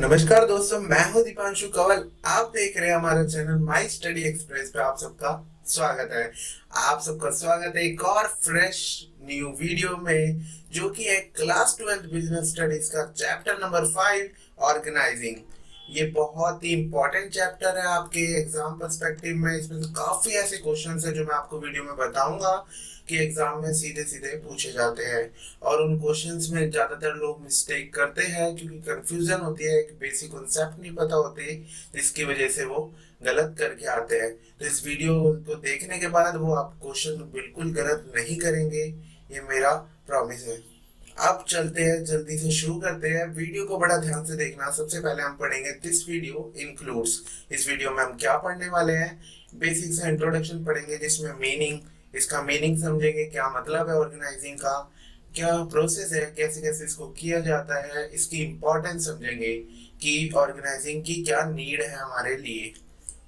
नमस्कार दोस्तों, मैं हूं दीपांशु कंवल। आप देख रहे हैं हमारा चैनल माई स्टडी एक्सप्रेस पे। आप सबका स्वागत है। आप सबका स्वागत है एक और फ्रेश न्यू वीडियो में, जो कि है क्लास 12 बिजनेस स्टडीज का चैप्टर नंबर 5, ऑर्गेनाइजिंग। ये बहुत ही इंपॉर्टेंट चैप्टर है आपके एग्जाम पर्सपेक्टिव में। इसमें काफी ऐसे क्वेश्चंस हैं जो मैं आपको वीडियो में बताऊंगा कि एग्जाम में सीधे सीधे पूछे जाते हैं। और उन क्वेश्चंस में ज्यादातर लोग मिस्टेक करते हैं क्योंकि कंफ्यूजन होती है, एक बेसिक कॉन्सेप्ट नहीं पता होते, जिसकी वजह से वो गलत करके आते हैं। तो इस वीडियो को देखने के बाद वो आप क्वेश्चन बिल्कुल गलत नहीं करेंगे, ये मेरा प्रॉमिस है। अब चलते हैं, जल्दी से शुरू करते हैं। वीडियो को बड़ा ध्यान से देखना। सबसे पहले हम पढ़ेंगे दिस वीडियो इंक्लूड्स। इस वीडियो में हम क्या पढ़ने वाले हैं? बेसिक सा इंट्रोडक्शन पढ़ेंगे, जिसमें मीनिंग, इसका मीनिंग समझेंगे, क्या मतलब है ऑर्गेनाइजिंग का, क्या प्रोसेस है, कैसे कैसे इसको किया जाता है, इसकी इम्पोर्टेंस समझेंगे कि ऑर्गेनाइजिंग की क्या नीड है हमारे लिए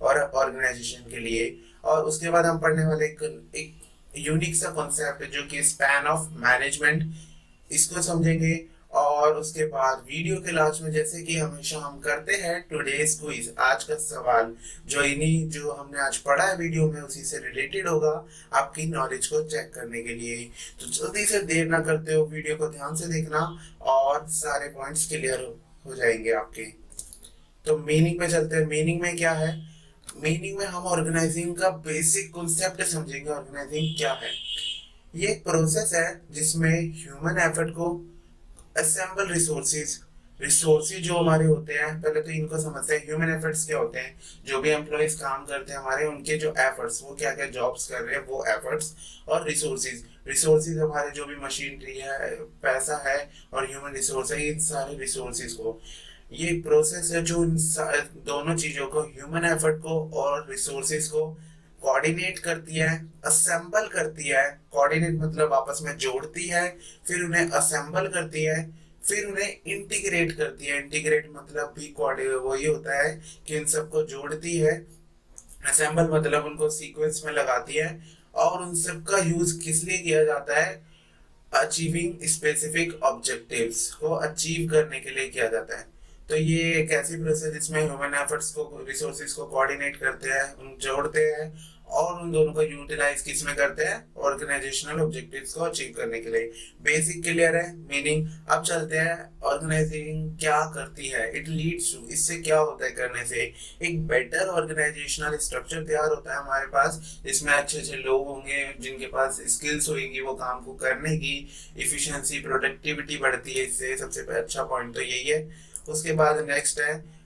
और ऑर्गेनाइजेशन के लिए। और उसके बाद हम पढ़ने वाले एक यूनिक सा कॉन्सेप्ट है जो कि स्पैन ऑफ मैनेजमेंट, इसको समझेंगे। और उसके बाद वीडियो के लास्ट में, जैसे कि हमेशा हम करते हैं, टुडेस क्विज, आज का सवाल जो हमने आज पढ़ा है वीडियो में उसी से रिलेटेड होगा, आपकी नॉलेज को चेक करने के लिए। तो जल्दी से देर ना करते हो, वीडियो को ध्यान से देखना और सारे पॉइंट्स क्लियर हो जाएंगे आपके। तो मीनिंग पे चलते हैं। मीनिंग में क्या है? मीनिंग में हम ऑर्गेनाइजिंग का बेसिक कॉन्सेप्ट समझेंगे। ऑर्गेनाइजिंग क्या है? ये एक प्रोसेस है जिसमें ह्यूमन एफर्ट को असेंबल रिसोर्सेज, रिसोर्सेज जो हमारे होते हैं, पहले तो इनको समझते हैं। ह्यूमन एफर्ट्स क्या होते हैं? जो भी एम्प्लॉयज काम करते हैं हमारे, उनके जो एफर्ट्स, वो क्या क्या जॉब्स कर रहे हैं, वो एफर्ट्स। और रिसोर्सेज, रिसोर्सेज हमारे जो भी मशीनरी है, पैसा है और ह्यूमन रिसोर्स है, इन सारे रिसोर्सेज को, ये प्रोसेस है जो इन दोनों चीजों को, ह्यूमन एफर्ट को और रिसोर्सेज को कोऑर्डिनेट करती है, असेंबल करती है। कोऑर्डिनेट मतलब आपस में जोड़ती है, फिर उन्हें असेंबल करती है, फिर उन्हें इंटीग्रेट करती है। इंटीग्रेट मतलब भी वही होता है कि इन सबको जोड़ती है। असेंबल मतलब उनको सीक्वेंस में लगाती है। और उन सब का यूज किस लिए किया जाता है? अचीविंग स्पेसिफिक ऑब्जेक्टिव्स को अचीव करने के लिए किया जाता है। तो ये एक ऐसी प्रोसेस जिसमें ह्यूमन एफर्ट्स को, रिसोर्सेज को कोऑर्डिनेट करते हैं, उन जोड़ते हैं और उन दोनों को यूटिलाइज किस में करते हैं? ऑर्गेनाइजेशनल ऑब्जेक्टिव्स को अचीव करने के लिए। बेसिक क्लियर है, मीनिंग। अब चलते हैं, ऑर्गेनाइजिंग क्या करती है? इट लीड्स टू, इससे क्या होता है करने से? एक बेटर ऑर्गेनाइजेशनल स्ट्रक्चर तैयार होता है हमारे पास, जिसमें अच्छे अच्छे लोग होंगे जिनके पास स्किल्स होगी वो काम को करने की। इफिशिएंसी, प्रोडक्टिविटी बढ़ती है इससे, सबसे अच्छा पॉइंट तो यही है। उसके बाद नेक्स्ट है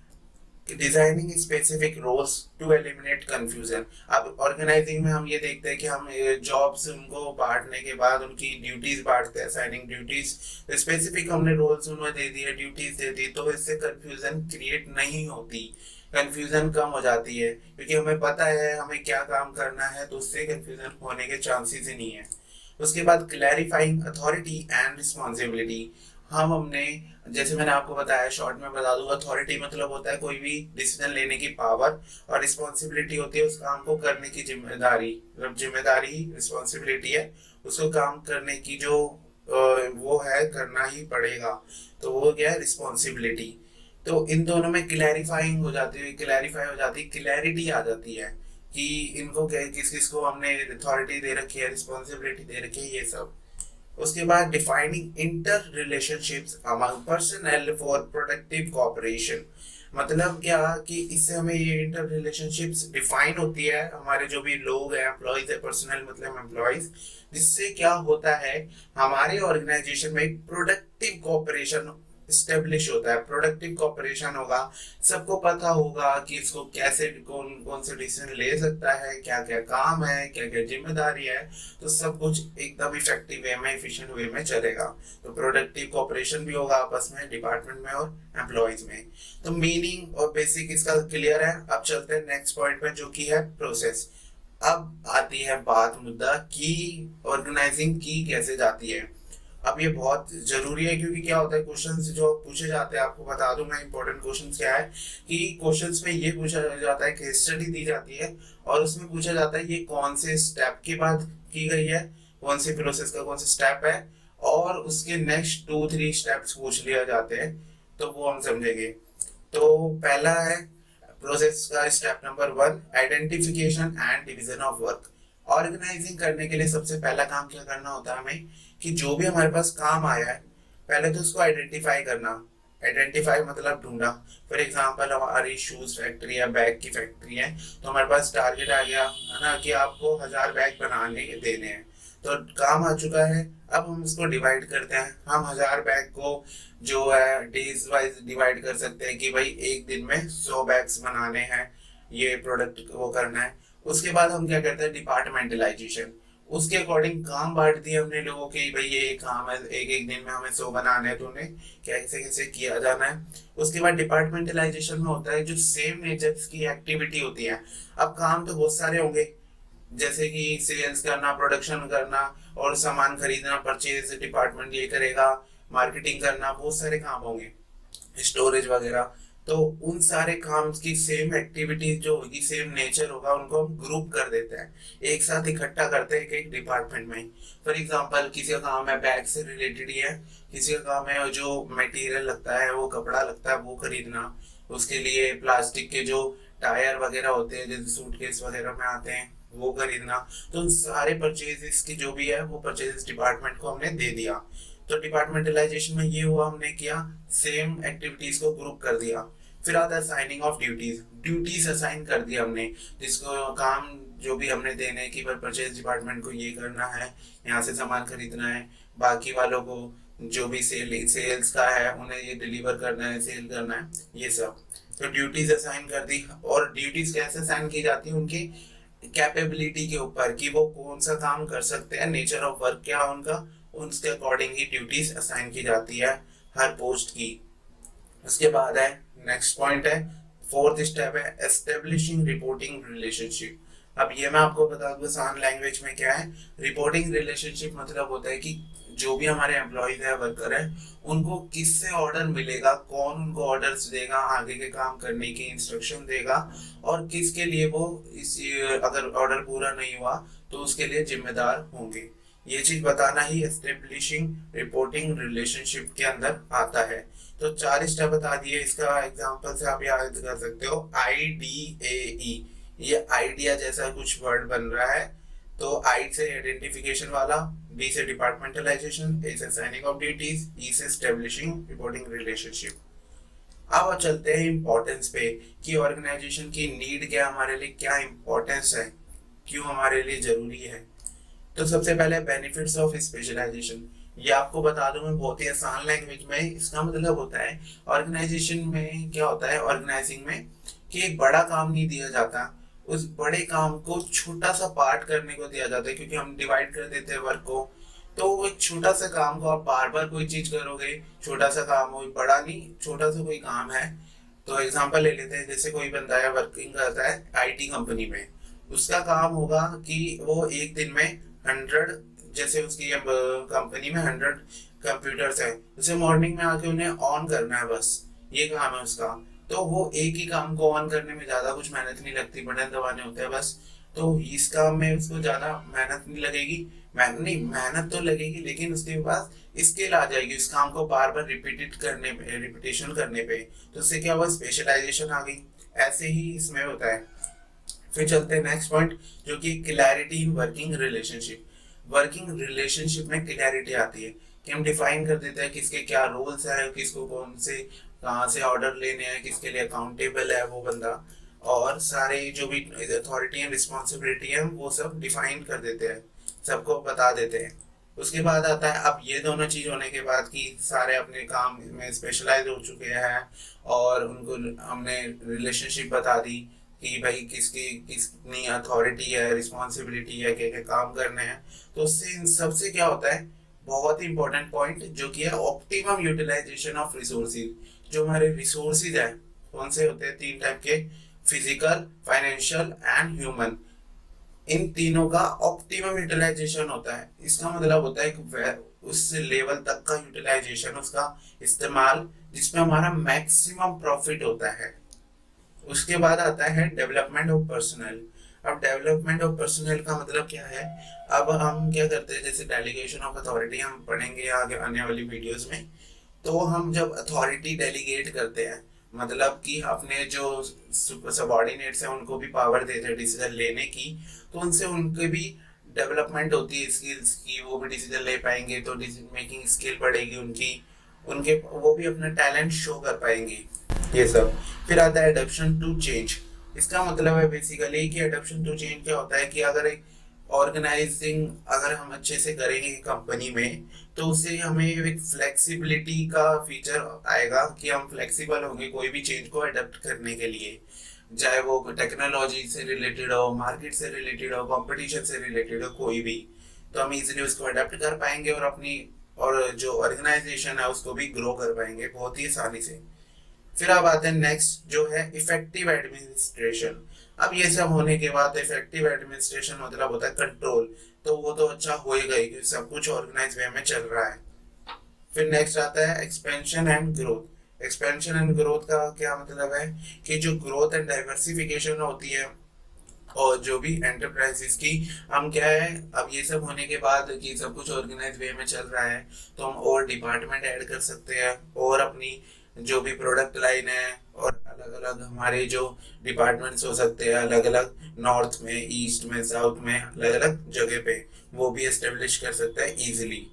designing specific roles to eliminate confusion. अब ऑर्गेनाइजिंग में हम ये देखते हैं कि हम जॉब्स उनको बांटने के बाद उनकी ड्यूटीज बांटते हैं, असाइनिंग ड्यूटीज। स्पेसिफिक हमने रोल्स उन्हें दे दिए, ड्यूटीज दे दी, तो इससे कंफ्यूजन क्रिएट नहीं होती, कंफ्यूजन कम हो जाती है, क्योंकि हमें पता है हमें क्या काम करना है, तो उससे कंफ्यूजन होने के चांसेस ही नहीं है। उसके बाद क्लैरिफाइंग अथॉरिटी एंड रिस्पॉन्सिबिलिटी। हमने, जैसे मैंने आपको बताया, शॉर्ट में बता दूं, अथॉरिटी मतलब होता है कोई भी डिसीजन लेने की पावर, और रिस्पॉन्सिबिलिटी होती है उस काम को करने की जिम्मेदारी। मतलब जिम्मेदारी, रिस्पॉन्सिबिलिटी है उसको काम करने की, जो वो है, करना ही पड़ेगा, तो वो क्या है? रिस्पॉन्सिबिलिटी। तो इन दोनों में क्लैरिफाइंग हो जाती है, क्लैरिफाई हो जाती है, क्लैरिटी आ जाती है कि इनको किस किस को हमने अथॉरिटी दे रखी है, रिस्पॉन्सिबिलिटी दे रखी है, ये सब। उसके बाद defining inter relationships among personal for productive cooperation. मतलब क्या कि इससे हमें ये इंटर रिलेशनशिप्स डिफाइन होती है, हमारे जो भी लोग हैं, एम्प्लॉयज है, पर्सनल मतलब एम्प्लॉयज, जिससे क्या होता है हमारे ऑर्गेनाइजेशन में एक प्रोडक्टिव कोऑपरेशन स्टेब्लिश होता है। प्रोडक्टिव कॉपरेशन होगा, सबको पता होगा कि इसको कैसे, कौन कौन से डिसीजन ले सकता है, क्या क्या काम है, क्या क्या जिम्मेदारी है, तो सब कुछ एकदम इफेक्टिव वे में, एफिशिएंट वे में चलेगा। तो प्रोडक्टिव कॉपरेशन भी होगा आपस में, डिपार्टमेंट में और एम्प्लॉयज में। तो मीनिंग और बेसिक इसका क्लियर है। अब चलते हैं नेक्स्ट पॉइंट पे, जो कि है प्रोसेस। अब आती है बात, मुद्दा कि ऑर्गेनाइजिंग की कैसे जाती है। अब ये बहुत जरूरी है, क्योंकि क्या होता है, क्वेश्चंस जो पूछे जाते हैं, आपको बता दूं मैं इंपॉर्टेंट क्वेश्चंस क्या है, कि क्वेश्चंस में ये पूछा जाता है, केस स्टडी दी जाती है और उसमें पूछा जाता है ये कौन से स्टेप के बाद की गई है, कौन सी प्रोसेस का कौन सा स्टेप है, और उसके नेक्स्ट 2-3 स्टेप्स पूछ लिया जाते हैं, तो वो हम समझेंगे। तो पहला है प्रोसेस का step number 1, identification and division of work. Organising करने के लिए सबसे पहला काम क्या करना होता है हमें, कि जो भी हमारे पास काम आया है पहले तो उसको आइडेंटिफाई करना। आइडेंटिफाई मतलब ढूंढना। फॉर एग्जांपल हमारी शूज फैक्ट्री या बैग की फैक्ट्री है, तो हमारे पास टारगेट आ गया है ना कि आपको 1000 बैग बनाने देने हैं, तो काम आ चुका है। अब हम इसको डिवाइड करते हैं। हम 1000 बैग को जो है डेज वाइज डिवाइड कर सकते हैं कि भाई एक दिन में 100 बैग्स बनाने हैं, ये प्रोडक्ट को करना है। उसके बाद हम क्या करते हैं, डिपार्टमेंटलाइजेशन। उसके अकॉर्डिंग काम बांट दिए हमने लोगों के, भाई ये काम है, एक एक दिन में हमें 100 बनाने हैं, तो उन्हें कैसे कैसे किया जाना है। उसके बाद डिपार्टमेंटलाइजेशन में होता है जो सेम नेचर की एक्टिविटी होती है। अब काम तो बहुत सारे होंगे, जैसे कि सेल्स करना, प्रोडक्शन करना और सामान खरीदना, परचेज डिपार्टमेंट ये करेगा, मार्केटिंग करना, बहुत सारे काम होंगे, स्टोरेज वगैरह। तो उन सारे काम की सेम एक्टिविटी जो होगी, सेम नेचर होगा, उनको हम ग्रुप कर देते हैं, एक साथ इकट्ठा करते हैं एक डिपार्टमेंट में। फॉर एग्जांपल किसी का काम है बैग से रिलेटेड ही है, किसी का काम है जो मटेरियल लगता है, वो कपड़ा लगता है, वो खरीदना। उसके लिए प्लास्टिक के जो टायर वगैरह होते हैं जैसे सूटकेस वगैरह में आते हैं, वो खरीदना। तो उन सारे परचेजेस की जो भी है वो परचेजेस डिपार्टमेंट को हमने दे दिया। तो डिपार्टमेंटलाइजेशन में ये हुआ, हमने किया सेम एक्टिविटीज को ग्रुप कर दिया। फिर आता है signing off duties. Duties assign कर दिया हमने, जिसको काम जो भी हमने देने की, पर परचेज डिपार्टमेंट को ये करना है, यहाँ से सामान खरीदना है, बाकी वालों को जो भी सेल्स का है उन्हें ये डिलीवर करना है, सेल करना है, ये सब। तो ड्यूटीज असाइन कर दी। और ड्यूटीज कैसे असाइन की जाती है, उनकी कैपेबिलिटी के ऊपर कि वो कौन सा काम कर सकते हैं, नेचर ऑफ वर्क क्या है उनका, उसके अकॉर्डिंग ही ड्यूटीज असाइन की जाती है हर पोस्ट की। उसके बाद है नेक्स्ट पॉइंट है, फोर्थ स्टेप है एस्टेब्लिशिंग रिपोर्टिंग रिलेशनशिप। अब ये मैं आपको बता दूं आसान लैंग्वेज में क्या है। रिपोर्टिंग रिलेशनशिप मतलब होता है कि जो भी हमारे एम्प्लॉयज है, वर्कर है, उनको किससे ऑर्डर मिलेगा, कौन उनको ऑर्डर्स देगा, आगे के काम करने की इंस्ट्रक्शन देगा, और किसके लिए वो इस अगर ऑर्डर पूरा नहीं हुआ तो उसके लिए जिम्मेदार होंगे। ये चीज बताना ही एस्टेब्लिशिंग रिपोर्टिंग रिलेशनशिप के अंदर आता है। तो 4 स्टेप बता दिए, इसका एग्जांपल से आप याद कर सकते हो, IDAE। ये आइडिया जैसा कुछ वर्ड बन रहा है। तो आई से आइडेंटिफिकेशन वाला, डी से डिपार्टमेंटलाइजेशन, ए से साइनिंग ऑफ ड्यूटीज, ई से एस्टेब्लिशिंग रिपोर्टिंग रिलेशनशिप। अब चलते हैं इम्पोर्टेंस पे, कि ऑर्गेनाइजेशन की नीड क्या, हमारे लिए क्या इम्पोर्टेंस है, क्यों हमारे लिए जरूरी है। तो सबसे पहले बेनिफिट्स ऑफ स्पेशलाइजेशन। ये आपको बता दूं मैं बहुत ही आसान लैंग्वेज में। इसका मतलब होता है ऑर्गेनाइजेशन में क्या होता है, ऑर्गेनाइजिंग में, कि एक बड़ा काम नहीं दिया जाता, उस बड़े काम को छोटा सा पार्ट करने को दिया जाता है, क्योंकि हम डिवाइड कर देते हैं वर्क को। तो वो एक छोटा सा काम को आप बार बार कोई चीज करोगे, छोटा सा काम हो, बड़ा नहीं, छोटा सा कोई काम है। तो एग्जांपल ले लेते हैं, जैसे कोई बंदा है वर्किंग करता है IT कंपनी में, उसका काम होगा कि वो एक दिन में 100, जैसे उसकी कंपनी में 100 कंप्यूटर्स है, उसे मॉर्निंग में आके उन्हें ऑन करना है, बस ये काम है उसका। तो वो एक ही काम को ऑन करने में ज्यादा कुछ मेहनत नहीं लगती, बटन दबाने होते हैं बस। तो इस काम में उसको ज्यादा मेहनत नहीं लगेगी, मेहनत तो लगेगी, लेकिन उसके पास स्किल आ जाएगी उस काम को बार बार रिपीटेशन करने पे। तो उससे क्या हुआ, स्पेशलाइजेशन आ गई। ऐसे ही इसमें होता है। फिर चलते हैं नेक्स्ट पॉइंट, जो कि clarity in working relationship. Working relationship में क्लैरिटी आती है कि हम डिफाइन कर देते हैं किसके क्या रोल्स है, किसको कौन से कहाँ से ऑर्डर लेने हैं, किसके लिए अकाउंटेबल है वो बंदा, और सारे जो भी अथॉरिटी एंड रिस्पॉन्सिबिलिटी है वो सब डिफाइन कर देते हैं, सबको बता देते हैं। उसके बाद आता है, अब ये दोनों चीज होने के बाद कि सारे अपने काम में स्पेशलाइज हो चुके हैं और उनको हमने रिलेशनशिप बता दी कि भाई किसकी कितनी अथॉरिटी है, रिस्पॉन्सिबिलिटी है, क्या क्या काम करने हैं। तो उससे इन सबसे क्या होता है, बहुत ही इंपॉर्टेंट पॉइंट जो कि है ऑप्टिमम यूटिलाइजेशन ऑफ रिसोर्सेज। जो हमारे रिसोर्सेज है कौन से होते हैं, 3 टाइप के, फिजिकल, फाइनेंशियल एंड ह्यूमन। इन तीनों का ऑप्टिमम यूटिलाइजेशन होता है। इसका मतलब होता है कि उस लेवल तक का यूटिलाइजेशन, उसका इस्तेमाल जिसमें हमारा मैक्सिमम प्रॉफिट होता है। उसके बाद आता है डेवलपमेंट ऑफ पर्सनल। अब डेवलपमेंट ऑफ पर्सनल का मतलब क्या है, अब हम क्या करते हैं, जैसे डेलीगेशन ऑफ अथॉरिटी हम पढ़ेंगे आगे आने वाली वीडियोस में। तो हम जब अथॉरिटी डेलीगेट करते हैं मतलब कि अपने जो सबॉर्डिनेट्स हैं उनको भी पावर देते हैं डिसीजन लेने की, तो उनसे उनके भी डेवलपमेंट होती है स्किल्स की, वो भी डिसीजन ले पाएंगे, तो डिसीजन मेकिंग स्किल बढ़ेगी उनकी, उनके वो भी अपना टैलेंट शो कर पाएंगे, ये सब। फिर आता है एडप्शन टू चेंज। इसका मतलब है बेसिकली कि एडप्शन टू चेंज क्या होता है कि अगर एक ऑर्गेनाइजिंग अगर हम अच्छे से करेंगे कंपनी में, तो उससे हमें एक फ्लेक्सिबिलिटी का फीचर आएगा कि हम फ्लेक्सिबल होंगे कोई भी चेंज को अडेप्ट करने के लिए, चाहे वो टेक्नोलॉजी से रिलेटेड हो, मार्केट से रिलेटेड हो, कंपटीशन से रिलेटेड हो, कोई भी, तो हम इजीली उसको अडेप्ट कर पाएंगे और अपनी और जो ऑर्गेनाइजेशन है उसको भी ग्रो कर पाएंगे बहुत ही आसानी से। फिर अब आते हैं नेक्स्ट जो है इफेक्टिव एडमिनिस्ट्रेशन। अब ये सब होने के बाद इफेक्टिव एडमिनिस्ट्रेशन मतलब होता है कंट्रोल, तो वो तो अच्छा होएगा ही क्योंकि सब कुछ ऑर्गेनाइज वे में चल रहा है। फिर नेक्स्ट आता है expansion and growth. Expansion and growth का क्या मतलब है कि जो ग्रोथ एंड डाइवर्सिफिकेशन होती है और जो भी एंटरप्राइजेस की, हम क्या है अब ये सब होने के बाद कि सब कुछ ऑर्गेनाइज वे में चल रहा है, तो हम और डिपार्टमेंट ऐड कर सकते हैं और अपनी जो भी प्रोडक्ट लाइन है और अलग अलग हमारे जो डिपार्टमेंट्स हो सकते हैं अलग अलग, नॉर्थ में, ईस्ट में, साउथ में, अलग अलग जगह पे, वो भी एस्टेब्लिश कर सकता है इजीली।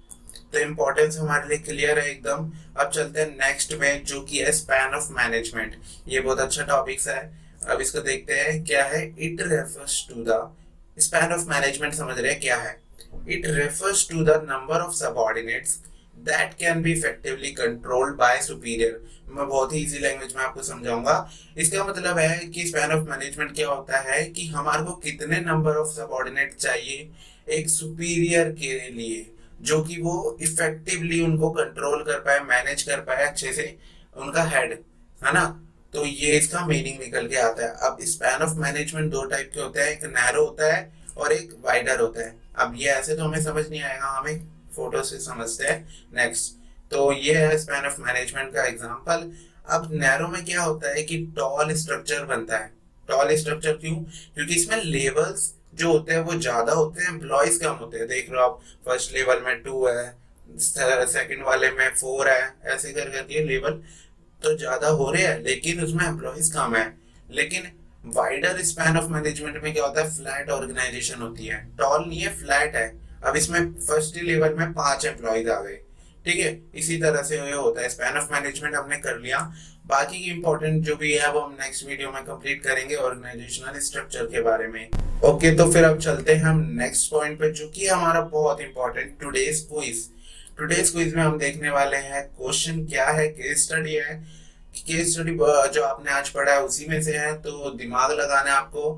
तो इम्पोर्टेंस हमारे लिए क्लियर है एकदम। अब चलते हैं नेक्स्ट में जो कि है स्पैन ऑफ मैनेजमेंट। ये बहुत अच्छा टॉपिक्स है, अब इसको देखते हैं क्या है। It refers to the span of management, समझ रहे हैं क्या है? It refers to the number of subordinates that can be effectively controlled by superior. मैं बहुत ही इजी लैंग्वेज में आपको समझाऊंगा। इसका मतलब है कि स्पैन ऑफ मैनेजमेंट क्या होता है कि हमारे को कितने नंबर ऑफ सबऑर्डिनेट चाहिए एक सुपीरियर के लिए, जो कि वो इफेक्टिवली उनको कंट्रोल कर पाए, मैनेज कर पाए अच्छे से, उनका हेड, है ना। तो ये इसका मीनिंग निकल के आता है। अब स्पैन ऑफ मैनेजमेंट दो टाइप के होते हैं, एक नैरो होता है और एक वाइडर होता है। अब ये ऐसे तो हमें समझ नहीं आएगा, हमें फोटो से समझते हैं। नेक्स्ट, तो ये है स्पैन ऑफ मैनेजमेंट का एग्जांपल। अब नैरो में क्या होता है कि टॉल स्ट्रक्चर बनता है। टॉल स्ट्रक्चर क्यों? क्योंकि इसमें लेवल्स जो होते हैं वो ज्यादा होते हैं, एम्प्लॉयज कम होते हैं। देख लो आप, फर्स्ट लेवल में 2 है, सेकंड वाले में 4 है, ऐसे कर करके लेवल तो ज्यादा हो रहे हैं लेकिन उसमें एम्प्लॉयज कम है। लेकिन वाइडर स्पैन ऑफ मैनेजमेंट में क्या होता है, फ्लैट ऑर्गेनाइजेशन होती है, टॉल नहीं है, फ्लैट है। अब इसमें फर्स्ट लेवल में 5 एम्प्लॉयज आ गए, ठीक है। इसी तरह से ये होता है। स्पैन ऑफ मैनेजमेंट हमने कर लिया, बाकी की इंपॉर्टेंट जो भी है वो हम नेक्स्ट वीडियो में कंप्लीट करेंगे ऑर्गेनाइजेशनल स्ट्रक्चर के बारे में। ओके, तो फिर अब चलते हैं हम नेक्स्ट पॉइंट पे जो कि हमारा बहुत important today's quiz. Today's quiz में हम देखने वाले हैं क्वेश्चन क्या है, केस स्टडी है। केस स्टडी जो आपने आज पढ़ा है उसी में से है, तो दिमाग लगाना है आपको।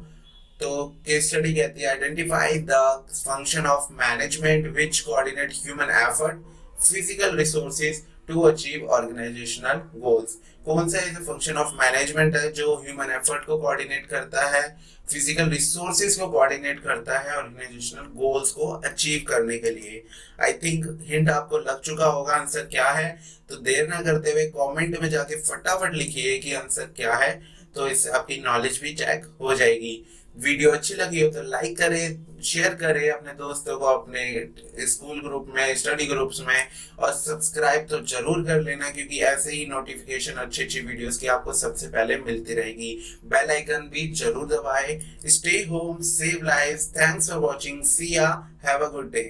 तो केस स्टडी कहती है identify the function of management which coordinate human effort, physical resources to achieve organisational goals. कौन सा ऐसा फंक्शन ऑफ मैनेजमेंट है जो ह्यूमन एफर्ट को कोऑर्डिनेट करता है, फिजिकल रिसोर्सेज को कोऑर्डिनेट करता है ऑर्गेनाइजेशनल गोल्स को अचीव करने के लिए। आई थिंक हिंट आपको लग चुका होगा आंसर क्या है। तो देर ना करते हुए कमेंट में जाके फटाफट लिखिए कि आंसर क्या है, तो इससे आपकी नॉलेज भी चेक हो जाएगी। वीडियो अच्छी लगी हो तो लाइक करें, शेयर करें अपने दोस्तों को, अपने स्कूल ग्रुप में, स्टडी ग्रुप्स में, और सब्सक्राइब तो जरूर कर लेना क्योंकि ऐसे ही नोटिफिकेशन अच्छी अच्छी वीडियोस की आपको सबसे पहले मिलती रहेगी। बेल आइकन भी जरूर दबाएं। Stay home, save lives. Thanks for watching, see ya, have a good day.